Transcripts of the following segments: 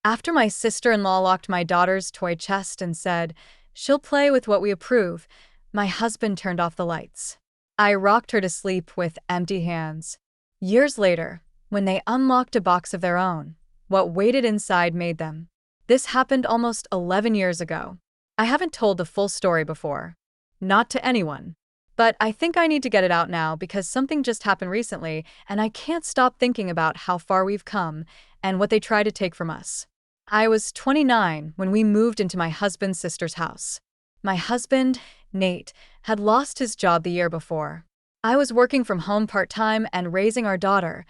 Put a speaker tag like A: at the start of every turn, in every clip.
A: After my sister-in-law locked my daughter's toy chest and said, "She'll play with what we approve," my husband turned off the lights. I rocked her to sleep with empty hands. Years later, when they unlocked a box of their own, what waited inside made them. This happened almost 11 years ago. I haven't told the full story before. Not to anyone. But I think I need to get it out now because something just happened recently and I can't stop thinking about how far we've come and what they try to take from us. I was 29 when we moved into my husband's sister's house. My husband, Nate, had lost his job the year before. I was working from home part-time and raising our daughter,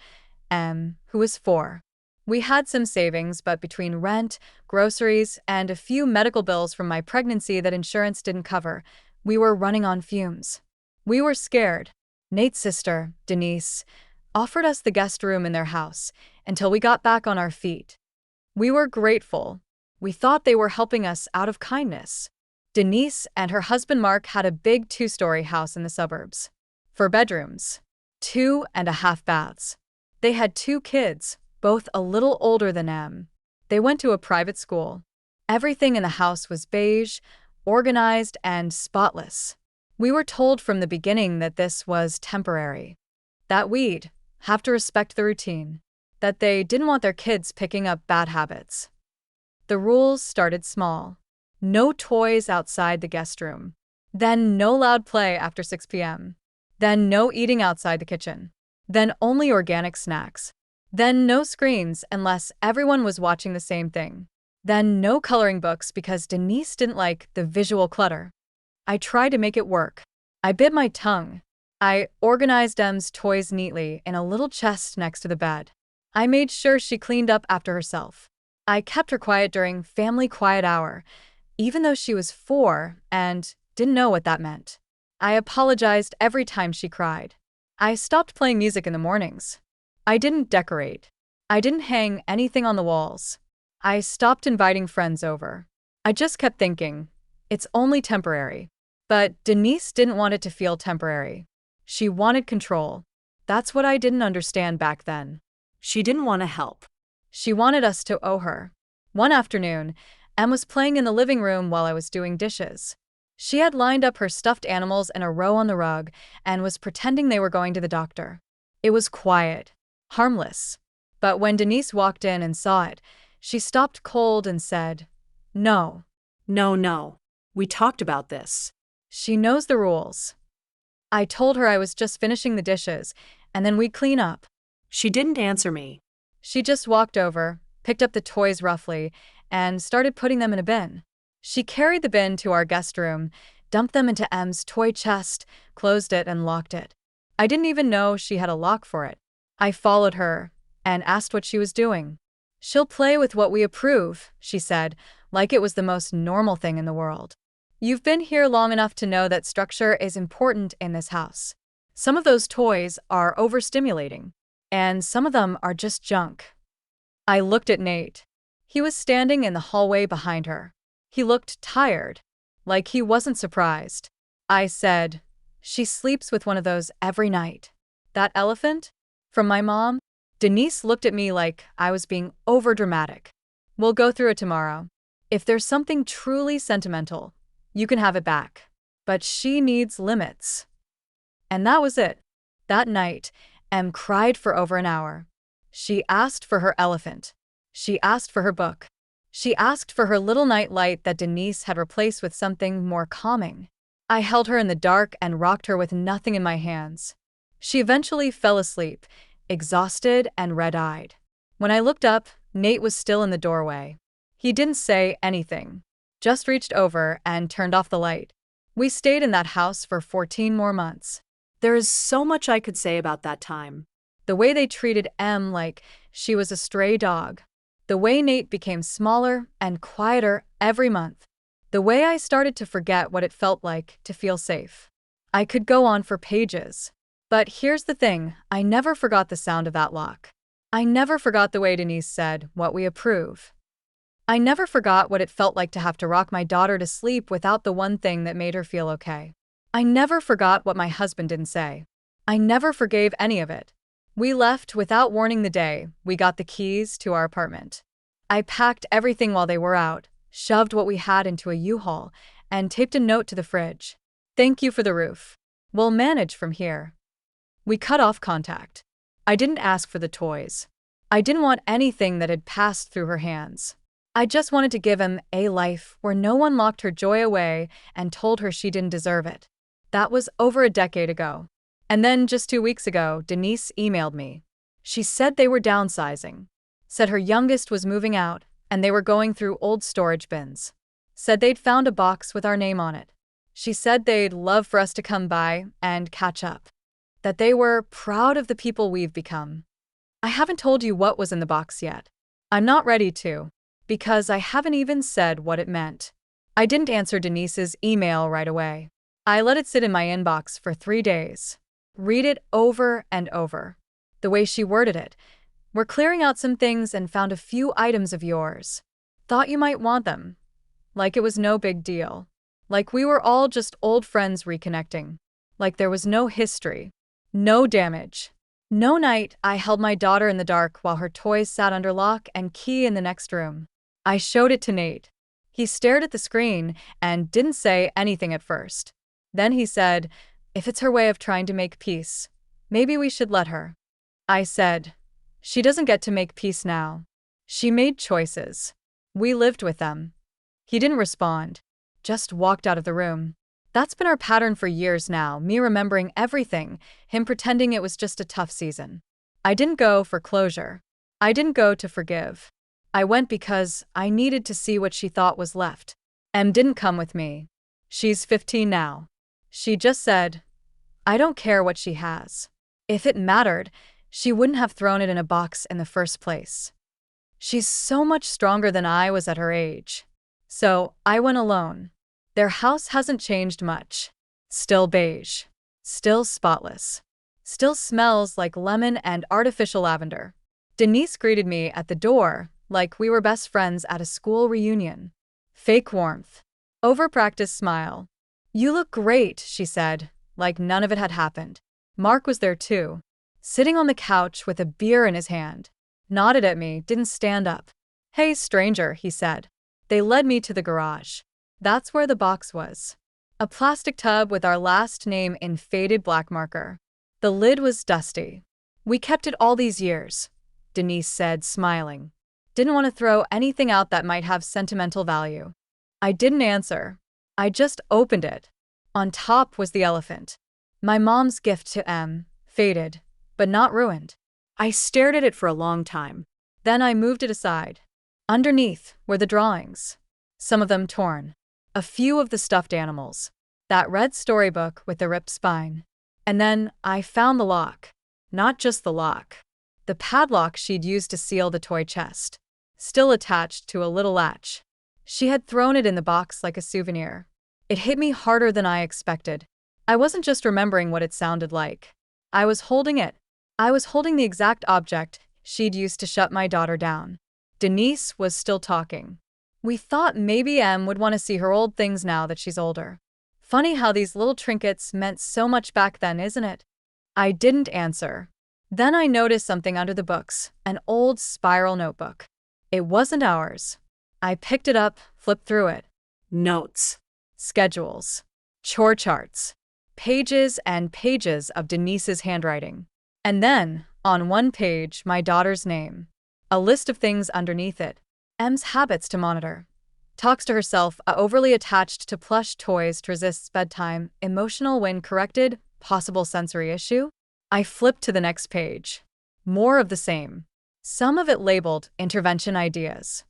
A: who was 4. We had some savings, but between rent, groceries, and a few medical bills from my pregnancy that insurance didn't cover, we were running on fumes. We were scared. Nate's sister, Denise, offered us the guest room in their house until we got back on our feet. We were grateful. We thought they were helping us out of kindness. Denise and her husband Mark had a big 2-story house in the suburbs. 4 bedrooms, 2.5 baths. They had 2 kids, both a little older than Em. They went to a private school. Everything in the house was beige, organized, and spotless. We were told from the beginning that this was temporary. That we'd have to respect the routine. That they didn't want their kids picking up bad habits. The rules started small. No toys outside the guest room. Then no loud play after 6 p.m. Then no eating outside the kitchen. Then only organic snacks. Then no screens unless everyone was watching the same thing. Then no coloring books because Denise didn't like the visual clutter. I tried to make it work. I bit my tongue. I organized Em's toys neatly in a little chest next to the bed. I made sure she cleaned up after herself. I kept her quiet during family quiet hour, even though she was 4 and didn't know what that meant. I apologized every time she cried. I stopped playing music in the mornings. I didn't decorate. I didn't hang anything on the walls. I stopped inviting friends over. I just kept thinking, it's only temporary. But Denise didn't want it to feel temporary. She wanted control. That's what I didn't understand back then.
B: She didn't want to help.
A: She wanted us to owe her. One afternoon, Em was playing in the living room while I was doing dishes. She had lined up her stuffed animals in a row on the rug and was pretending they were going to the doctor. It was quiet, harmless. But when Denise walked in and saw it, she stopped cold and said, "No."
B: No. We talked about this.
A: She knows the rules. I told her I was just finishing the dishes, and then we'd clean up.
B: She didn't answer me.
A: She just walked over, picked up the toys roughly, and started putting them in a bin. She carried the bin to our guest room, dumped them into Em's toy chest, closed it, and locked it. I didn't even know she had a lock for it. I followed her and asked what she was doing. "She'll play with what we approve," she said, like it was the most normal thing in the world. You've been here long enough to know that structure is important in this house. Some of those toys are overstimulating, and some of them are just junk. I looked at Nate. He was standing in the hallway behind her. He looked tired, like he wasn't surprised. I said, "She sleeps with one of those every night." "That elephant? From my mom?" Denise looked at me like I was being overdramatic. "We'll go through it tomorrow. If there's something truly sentimental, you can have it back. But she needs limits." And that was it. That night, Em cried for over an hour. She asked for her elephant. She asked for her book. She asked for her little night light that Denise had replaced with something more calming. I held her in the dark and rocked her with nothing in my hands. She eventually fell asleep, exhausted and red-eyed. When I looked up, Nate was still in the doorway. He didn't say anything, just reached over and turned off the light. We stayed in that house for 14 more months.
B: There is so much I could say about that time.
A: The way they treated Em like she was a stray dog. The way Nate became smaller and quieter every month. The way I started to forget what it felt like to feel safe. I could go on for pages. But here's the thing, I never forgot the sound of that lock. I never forgot the way Denise said, "What we approve." I never forgot what it felt like to have to rock my daughter to sleep without the one thing that made her feel okay. I never forgot what my husband didn't say. I never forgave any of it. We left without warning the day we got the keys to our apartment. I packed everything while they were out, shoved what we had into a U-Haul, and taped a note to the fridge. Thank you for the roof. We'll manage from here. We cut off contact. I didn't ask for the toys. I didn't want anything that had passed through her hands. I just wanted to give him a life where no one locked her joy away and told her she didn't deserve it. That was over a decade ago. And then just 2 weeks ago, Denise emailed me. She said they were downsizing. Said her youngest was moving out and they were going through old storage bins. Said they'd found a box with our name on it. She said they'd love for us to come by and catch up. That they were proud of the people we've become. I haven't told you what was in the box yet. I'm not ready to, because I haven't even said what it meant. I didn't answer Denise's email right away. I let it sit in my inbox for 3 days. Read it over and over. The way she worded it. We're clearing out some things and found a few items of yours. Thought you might want them. Like it was no big deal. Like we were all just old friends reconnecting. Like there was no history. No damage. No night I held my daughter in the dark while her toys sat under lock and key in the next room. I showed it to Nate. He stared at the screen and didn't say anything at first. Then he said, if it's her way of trying to make peace, maybe we should let her. I said, she doesn't get to make peace now. She made choices. We lived with them. He didn't respond, just walked out of the room. That's been our pattern for years now, me remembering everything, him pretending it was just a tough season. I didn't go for closure. I didn't go to forgive. I went because I needed to see what she thought was left. Em didn't come with me. She's 15 now. She just said, I don't care what she has. If it mattered, she wouldn't have thrown it in a box in the first place. She's so much stronger than I was at her age. So I went alone. Their house hasn't changed much. Still beige. Still spotless. Still smells like lemon and artificial lavender. Denise greeted me at the door like we were best friends at a school reunion. Fake warmth. Overpracticed smile. You look great, she said, like none of it had happened. Mark was there too, sitting on the couch with a beer in his hand. Nodded at me, didn't stand up. Hey, stranger, he said. They led me to the garage. That's where the box was. A plastic tub with our last name in faded black marker. The lid was dusty. We kept it all these years, Denise said, smiling. Didn't want to throw anything out that might have sentimental value. I didn't answer. I just opened it. On top was the elephant. My mom's gift to Em, faded, but not ruined.
B: I stared at it for a long time.
A: Then I moved it aside. Underneath were the drawings. Some of them torn. A few of the stuffed animals. That red storybook with the ripped spine. And then I found the lock. Not just the lock. The padlock she'd used to seal the toy chest. Still attached to a little latch. She had thrown it in the box like a souvenir. It hit me harder than I expected. I wasn't just remembering what it sounded like. I was holding it. I was holding the exact object she'd used to shut my daughter down. Denise was still talking. We thought maybe Em would want to see her old things now that she's older. Funny how these little trinkets meant so much back then, isn't it? I didn't answer. Then I noticed something under the books, an old spiral notebook. It wasn't ours. I picked it up, flipped through it.
B: Notes.
A: Schedules. Chore charts. Pages and pages of Denise's handwriting. And then, on one page, my daughter's name. A list of things underneath it. Em's habits to monitor. Talks to herself, overly attached to plush toys to resist bedtime, emotional when corrected, possible sensory issue. I flipped to the next page. More of the same. Some of it labeled intervention ideas.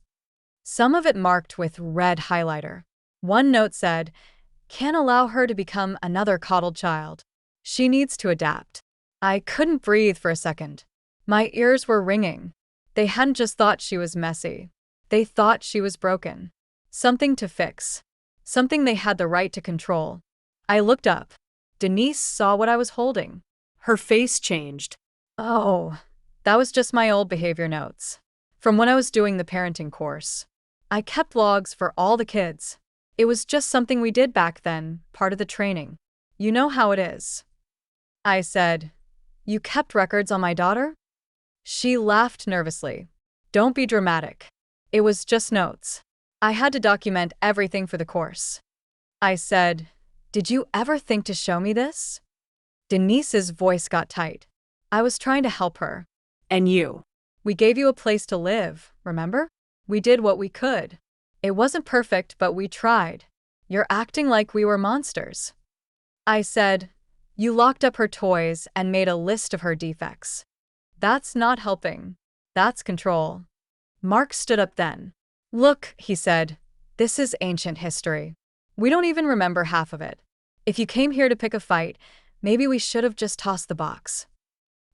A: Some of it marked with red highlighter. One note said, can't allow her to become another coddled child. She needs to adapt. I couldn't breathe for a second. My ears were ringing. They hadn't just thought she was messy. They thought she was broken. Something to fix. Something they had the right to control. I looked up. Denise saw what I was holding.
B: Her face changed.
A: Oh, that was just my old behavior notes. From when I was doing the parenting course. I kept logs for all the kids. It was just something we did back then, part of the training. You know how it is. I said, you kept records on my daughter? She laughed nervously. Don't be dramatic. It was just notes. I had to document everything for the course. I said, "Did you ever think to show me this?" Denise's voice got tight. I was trying to help her.
B: And you.
A: We gave you a place to live, remember? We did what we could. It wasn't perfect, but we tried. You're acting like we were monsters. I said, "You locked up her toys and made a list of her defects. That's not helping. That's control." Mark stood up then. "Look," he said, "this is ancient history. We don't even remember half of it. If you came here to pick a fight, maybe we should have just tossed the box."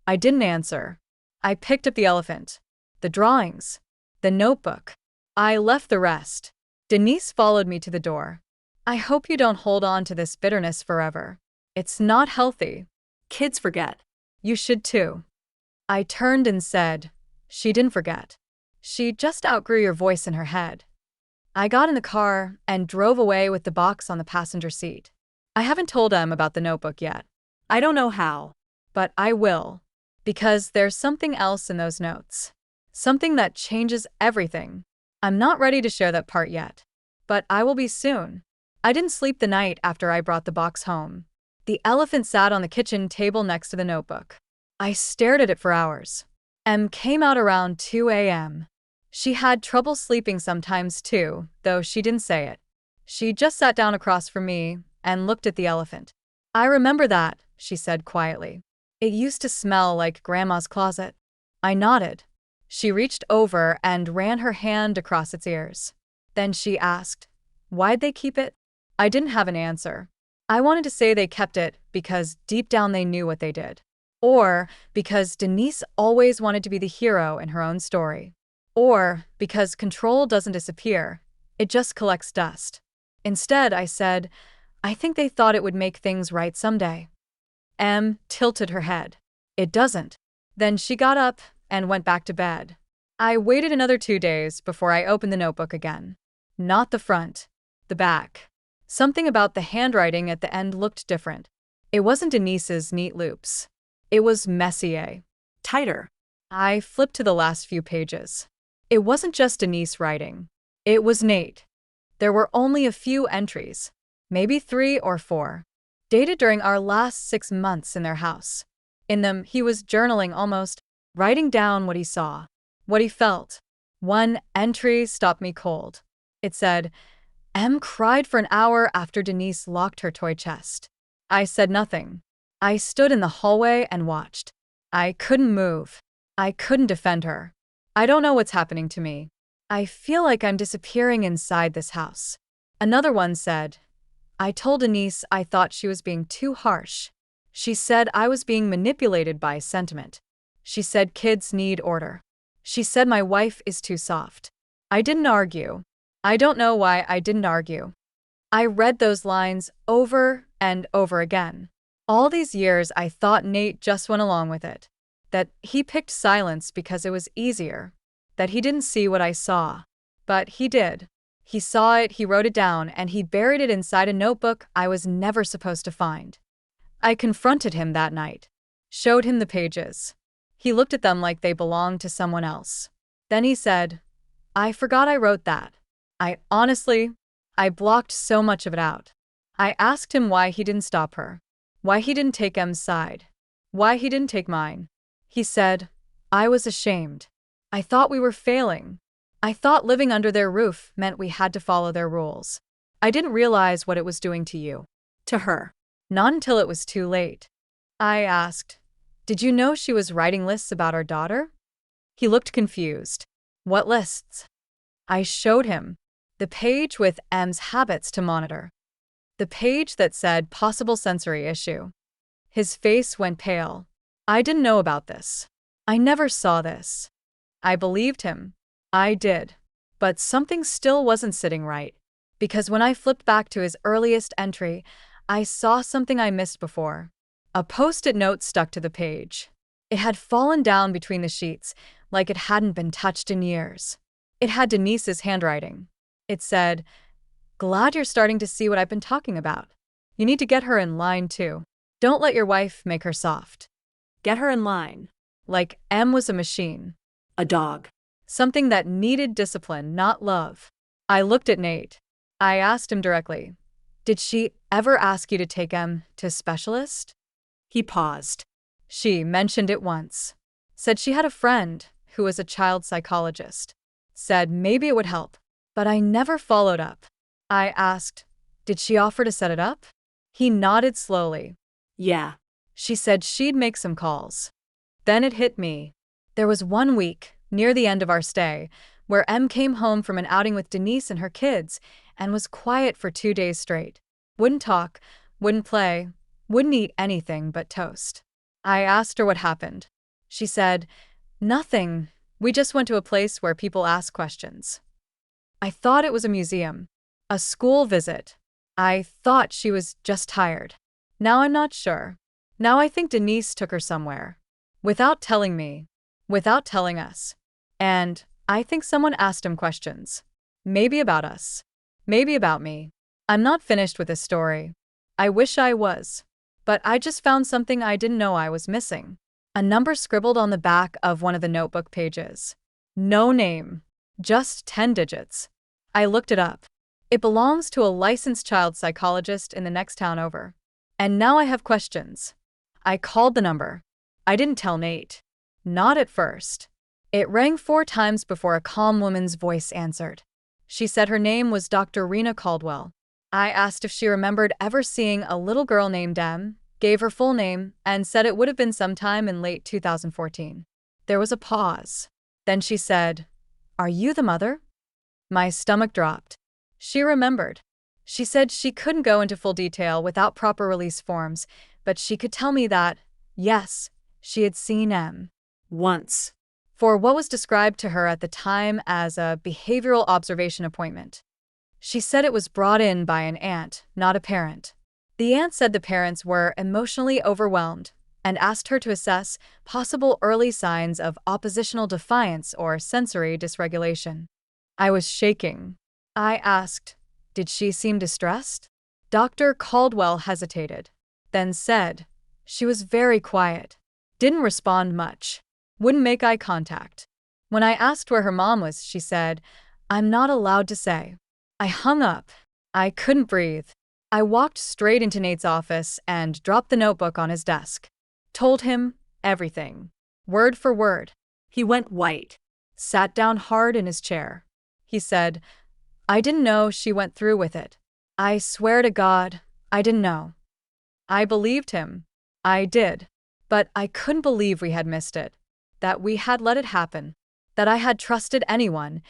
A: I didn't answer. I picked up the elephant, the drawings, the notebook. I left the rest. Denise followed me to the door. "I hope you don't hold on to this bitterness forever. It's not healthy."
B: Kids forget.
A: "You should too." I turned and said, "She didn't forget. She just outgrew your voice in her head." I got in the car and drove away with the box on the passenger seat. I haven't told Em about the notebook yet.
B: I don't know how.
A: But I will. Because there's something else in those notes. Something that changes everything. I'm not ready to share that part yet. But I will be soon. I didn't sleep the night after I brought the box home. The elephant sat on the kitchen table next to the notebook. I stared at it for hours. Em came out around 2 a.m. She had trouble sleeping sometimes too, though she didn't say it. She just sat down across from me and looked at the elephant. "I remember that," she said quietly. "It used to smell like Grandma's closet." I nodded. She reached over and ran her hand across its ears. Then she asked, "Why'd they keep it?" I didn't have an answer. I wanted to say they kept it because deep down they knew what they did. Or because Denise always wanted to be the hero in her own story. Or because control doesn't disappear, it just collects dust. Instead, I said, "I think they thought it would make things right someday." Em tilted her head. "It doesn't." Then she got up and went back to bed. I waited another 2 days before I opened the notebook again. Not the front, the back. Something about the handwriting at the end looked different. It wasn't Denise's neat loops. It was Messier.
B: Tighter.
A: I flipped to the last few pages. It wasn't just Denise writing. It was Nate. There were only a few entries, maybe 3 or 4, dated during our last 6 months in their house. In them, he was journaling almost, writing down what he saw, what he felt. One entry stopped me cold. It said, "Em cried for an hour after Denise locked her toy chest." I said nothing. I stood in the hallway and watched. I couldn't move. I couldn't defend her. I don't know what's happening to me. I feel like I'm disappearing inside this house. Another one said, "I told Denise I thought she was being too harsh. She said I was being manipulated by sentiment. She said kids need order. She said my wife is too soft." I didn't argue. I don't know why I didn't argue. I read those lines over and over again. All these years I thought Nate just went along with it. That he picked silence because it was easier. That he didn't see what I saw. But he did. He saw it, he wrote it down, and he buried it inside a notebook I was never supposed to find. I confronted him that night. Showed him the pages. He looked at them like they belonged to someone else. Then he said, "I forgot I wrote that. I blocked so much of it out." I asked him why he didn't stop her. Why he didn't take Em's side. Why he didn't take mine. He said, "I was ashamed. I thought we were failing. I thought living under their roof meant we had to follow their rules. I didn't realize what it was doing to you."
B: To her.
A: Not until it was too late. I asked, "Did you know she was writing lists about our daughter?" He looked confused. "What lists?" I showed him. The page with Em's habits to monitor. The page that said possible sensory issue. His face went pale. I didn't know about this. I never saw this. I believed him. I did. But something still wasn't sitting right. Because when I flipped back to his earliest entry, I saw something I missed before. A post-it note stuck to the page. It had fallen down between the sheets, like it hadn't been touched in years. It had Denise's handwriting. It said, "Glad you're starting to see what I've been talking about. You need to get her in line too. Don't let your wife make her soft."
B: Get her in line.
A: Like Em was a machine.
B: A dog.
A: Something that needed discipline, not love. I looked at Nate. I asked him directly, "Did she ever ask you to take him to a specialist?"
B: He paused.
A: She mentioned it once. Said she had a friend who was a child psychologist. Said maybe it would help. But I never followed up. I asked, "Did she offer to set it up?" He nodded slowly.
B: Yeah.
A: She said she'd make some calls. Then it hit me. There was one week, near the end of our stay, where Em came home from an outing with Denise and her kids and was quiet for 2 days straight. Wouldn't talk, wouldn't play, wouldn't eat anything but toast. I asked her what happened. She said, "Nothing. We just went to a place where people ask questions." I thought it was a museum, a school visit. I thought she was just tired. Now I'm not sure. Now I think Denise took her somewhere. Without telling me. Without telling us. And I think someone asked him questions. Maybe about us. Maybe about me. I'm not finished with this story. I wish I was. But I just found something I didn't know I was missing. A number scribbled on the back of one of the notebook pages. No name. Just 10 digits. I looked it up. It belongs to a licensed child psychologist in the next town over. And now I have questions. I called the number. I didn't tell Nate. Not at first. It rang 4 times before a calm woman's voice answered. She said her name was Dr. Rena Caldwell. I asked if she remembered ever seeing a little girl named Em, gave her full name, and said it would have been sometime in late 2014. There was a pause. Then she said, "Are you the mother?" My stomach dropped. She remembered. She said she couldn't go into full detail without proper release forms, but she could tell me that, yes, she had seen Em.
B: Once.
A: For what was described to her at the time as a behavioral observation appointment. She said it was brought in by an aunt, not a parent. The aunt said the parents were emotionally overwhelmed and asked her to assess possible early signs of oppositional defiance or sensory dysregulation. I was shaking. I asked, "Did she seem distressed?" Dr. Caldwell hesitated, then said, "She was very quiet. Didn't respond much. Wouldn't make eye contact." When I asked where her mom was, she said, "I'm not allowed to say." I hung up. I couldn't breathe. I walked straight into Nate's office and dropped the notebook on his desk. Told him everything, word for word.
B: He went white.
A: Sat down hard in his chair. He said, "I didn't know she went through with it. I swear to God, I didn't know." I believed him. I did. But I couldn't believe we had missed it. That we had let it happen. That I had trusted anyone,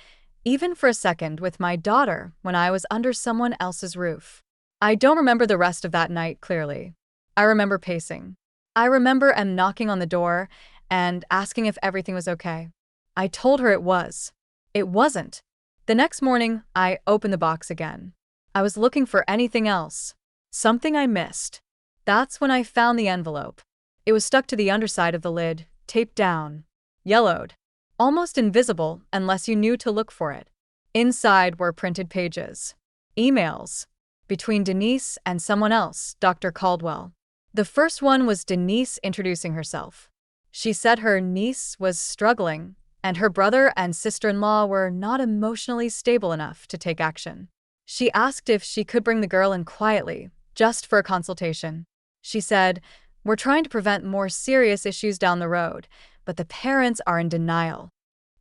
A: even for a second, with my daughter when I was under someone else's roof. I don't remember the rest of that night clearly. I remember pacing. I remember Em knocking on the door and asking if everything was okay. I told her it was. It wasn't. The next morning, I opened the box again. I was looking for anything else. Something I missed. That's when I found the envelope. It was stuck to the underside of the lid, taped down. Yellowed. Almost invisible unless you knew to look for it. Inside were printed pages. Emails. Between Denise and someone else, Dr. Caldwell. The first one was Denise introducing herself. She said her niece was struggling, and her brother and sister-in-law were not emotionally stable enough to take action. She asked if she could bring the girl in quietly, just for a consultation. She said, "We're trying to prevent more serious issues down the road, but the parents are in denial."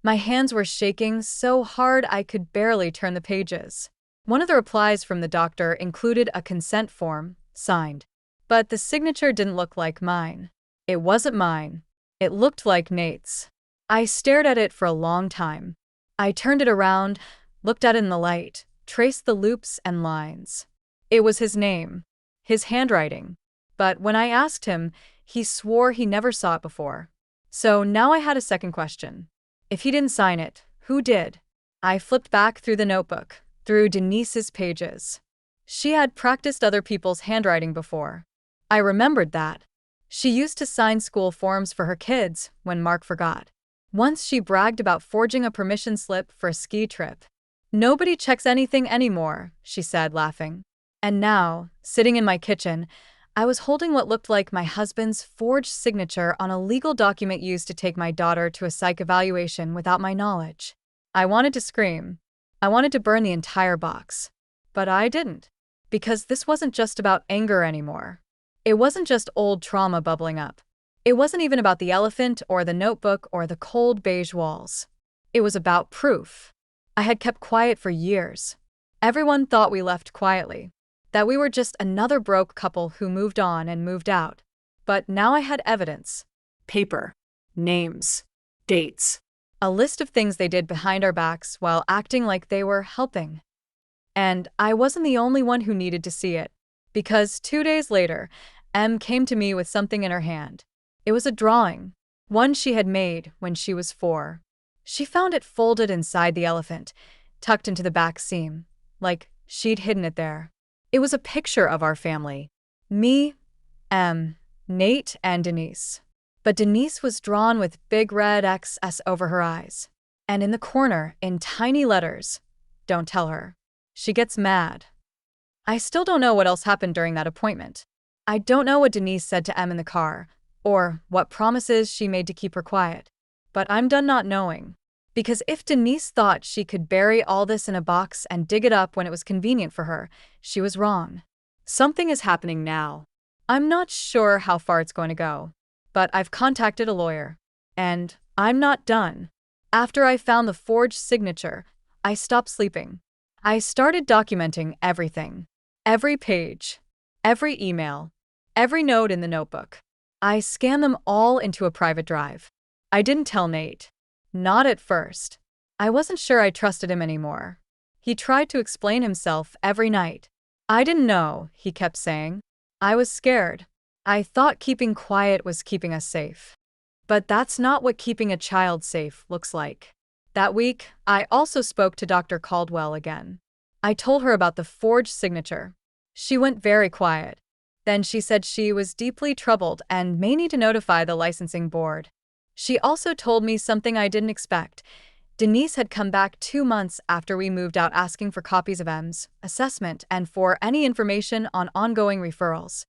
A: My hands were shaking so hard I could barely turn the pages. One of the replies from the doctor included a consent form, signed. But the signature didn't look like mine. It wasn't mine. It looked like Nate's. I stared at it for a long time. I turned it around, looked at it in the light, traced the loops and lines. It was his name. His handwriting. But when I asked him, he swore he never saw it before. So now I had a second question. If he didn't sign it, who did? I flipped back through the notebook, through Denise's pages. She had practiced other people's handwriting before. I remembered that. She used to sign school forms for her kids when Mark forgot. Once she bragged about forging a permission slip for a ski trip. "Nobody checks anything anymore," she said, laughing. And now, sitting in my kitchen, I was holding what looked like my husband's forged signature on a legal document used to take my daughter to a psych evaluation without my knowledge. I wanted to scream. I wanted to burn the entire box. But I didn't. Because this wasn't just about anger anymore. It wasn't just old trauma bubbling up. It wasn't even about the elephant or the notebook or the cold beige walls. It was about proof. I had kept quiet for years. Everyone thought we left quietly, that we were just another broke couple who moved on and moved out. But now I had evidence.
B: Paper. Names. Dates.
A: A list of things they did behind our backs while acting like they were helping. And I wasn't the only one who needed to see it, because 2 days later, Em came to me with something in her hand. It was a drawing, one she had made when she was 4. She found it folded inside the elephant, tucked into the back seam, like she'd hidden it there. It was a picture of our family. Me, Em, Nate, and Denise. But Denise was drawn with big red XS over her eyes. And in the corner, in tiny letters, "Don't tell her. She gets mad." I still don't know what else happened during that appointment. I don't know what Denise said to Em in the car, or what promises she made to keep her quiet. But I'm done not knowing. Because if Denise thought she could bury all this in a box and dig it up when it was convenient for her, she was wrong.
B: Something is happening now.
A: I'm not sure how far it's going to go, but I've contacted a lawyer. And I'm not done. After I found the forged signature, I stopped sleeping. I started documenting everything. Every page, every email, every note in the notebook. I scanned them all into a private drive. I didn't tell Nate. Not at first. I wasn't sure I trusted him anymore. He tried to explain himself every night. I didn't know, he kept saying. I was scared. I thought keeping quiet was keeping us safe. But that's not what keeping a child safe looks like. That week, I also spoke to Dr. Caldwell again. I told her about the forged signature. She went very quiet. Then she said she was deeply troubled and may need to notify the licensing board. She also told me something I didn't expect. Denise had come back 2 months after we moved out asking for copies of Em's assessment and for any information on ongoing referrals.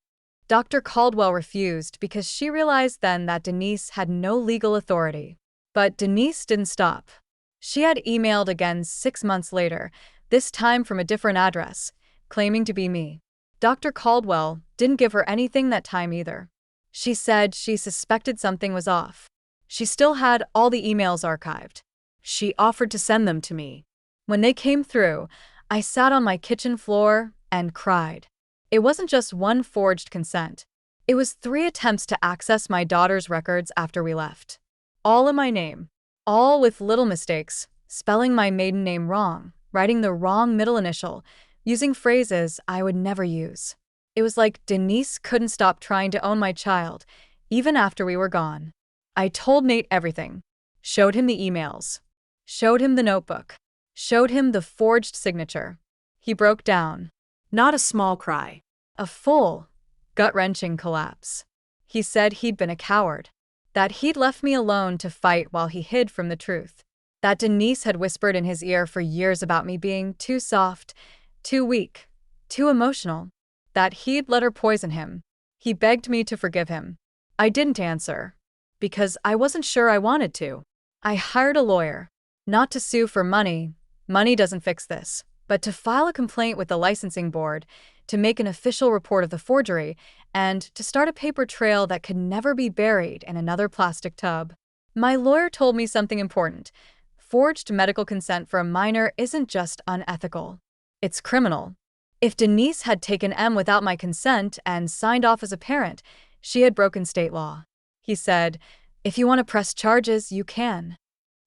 A: Dr. Caldwell refused because she realized then that Denise had no legal authority. But Denise didn't stop. She had emailed again 6 months later, this time from a different address, claiming to be me. Dr. Caldwell didn't give her anything that time either. She said she suspected something was off. She still had all the emails archived. She offered to send them to me. When they came through, I sat on my kitchen floor and cried. It wasn't just one forged consent. It was 3 attempts to access my daughter's records after we left. All in my name. All with little mistakes, spelling my maiden name wrong, writing the wrong middle initial, using phrases I would never use. It was like Denise couldn't stop trying to own my child, even after we were gone. I told Nate everything. Showed him the emails. Showed him the notebook. Showed him the forged signature. He broke down.
B: Not a small cry.
A: A full, gut-wrenching collapse. He said he'd been a coward. That he'd left me alone to fight while he hid from the truth. That Denise had whispered in his ear for years about me being too soft, too weak, too emotional. That he'd let her poison him. He begged me to forgive him. I didn't answer. Because I wasn't sure I wanted to. I hired a lawyer. Not to sue for money. Money doesn't fix this. But to file a complaint with the licensing board, to make an official report of the forgery, and to start a paper trail that could never be buried in another plastic tub. My lawyer told me something important. Forged medical consent for a minor isn't just unethical. It's criminal. If Denise had taken Em without my consent and signed off as a parent, she had broken state law. He said, "If you want to press charges, you can."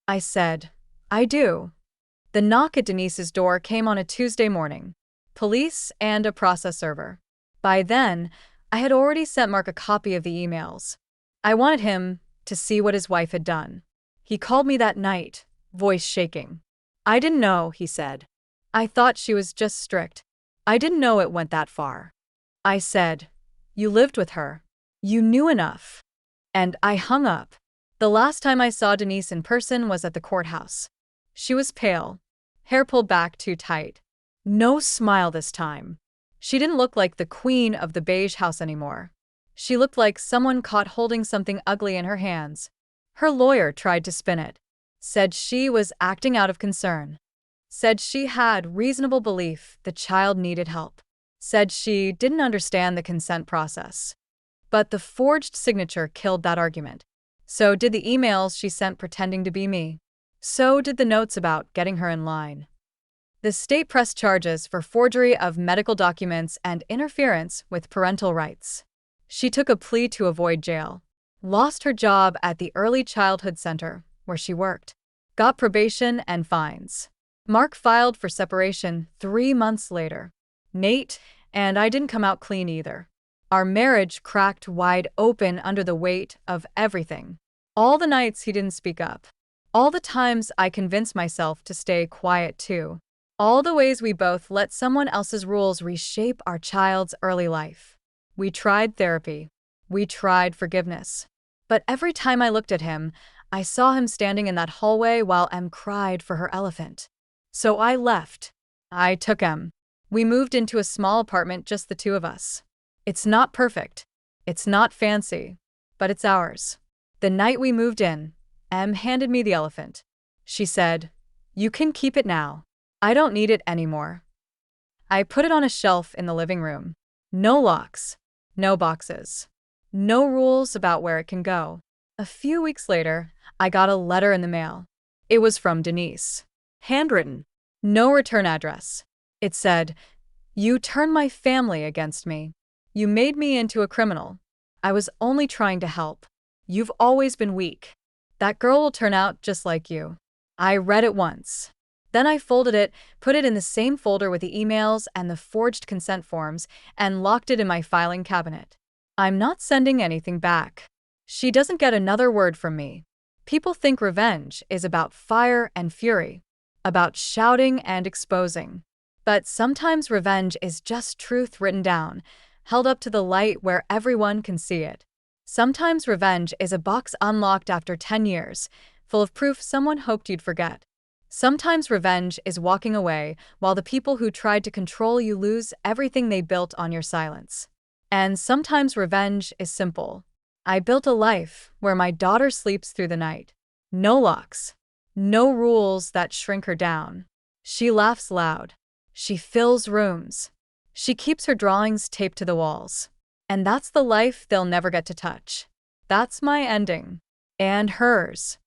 A: I said, "I do." The knock at Denise's door came on a Tuesday morning. Police and a process server. By then, I had already sent Mark a copy of the emails. I wanted him to see what his wife had done. He called me that night, voice shaking. "I didn't know," he said. "I thought she was just strict. I didn't know it went that far." I said, "You lived with her. You knew enough." And I hung up. The last time I saw Denise in person was at the courthouse. She was pale, hair pulled back too tight. No smile this time. She didn't look like the queen of the beige house anymore. She looked like someone caught holding something ugly in her hands. Her lawyer tried to spin it. Said she was acting out of concern. Said she had reasonable belief the child needed help. Said she didn't understand the consent process. But the forged signature killed that argument. So did the emails she sent pretending to be me. So did the notes about getting her in line. The state pressed charges for forgery of medical documents and interference with parental rights. She took a plea to avoid jail. Lost her job at the early childhood center, where she worked. Got probation and fines. Mark filed for separation 3 months later. Nate and I didn't come out clean either. Our marriage cracked wide open under the weight of everything. All the nights he didn't speak up. All the times I convinced myself to stay quiet too. All the ways we both let someone else's rules reshape our child's early life. We tried therapy. We tried forgiveness. But every time I looked at him, I saw him standing in that hallway while Em cried for her elephant. So I left. I took Em. We moved into a small apartment, just the two of us. It's not perfect. It's not fancy. But it's ours. The night we moved in, Em handed me the elephant. She said, "You can keep it now. I don't need it anymore." I put it on a shelf in the living room. No locks. No boxes. No rules about where it can go. A few weeks later, I got a letter in the mail. It was from Denise. Handwritten. No return address. It said, "You turned my family against me. You made me into a criminal. I was only trying to help. You've always been weak. That girl will turn out just like you." I read it once. Then I folded it, put it in the same folder with the emails and the forged consent forms, and locked it in my filing cabinet. I'm not sending anything back. She doesn't get another word from me. People think revenge is about fire and fury, about shouting and exposing. But sometimes revenge is just truth written down, held up to the light where everyone can see it. Sometimes revenge is a box unlocked after 10 years, full of proof someone hoped you'd forget. Sometimes revenge is walking away while the people who tried to control you lose everything they built on your silence. And sometimes revenge is simple. I built a life where my daughter sleeps through the night. No locks. No rules that shrink her down. She laughs loud. She fills rooms. She keeps her drawings taped to the walls. And that's the life they'll never get to touch. That's my ending. And hers.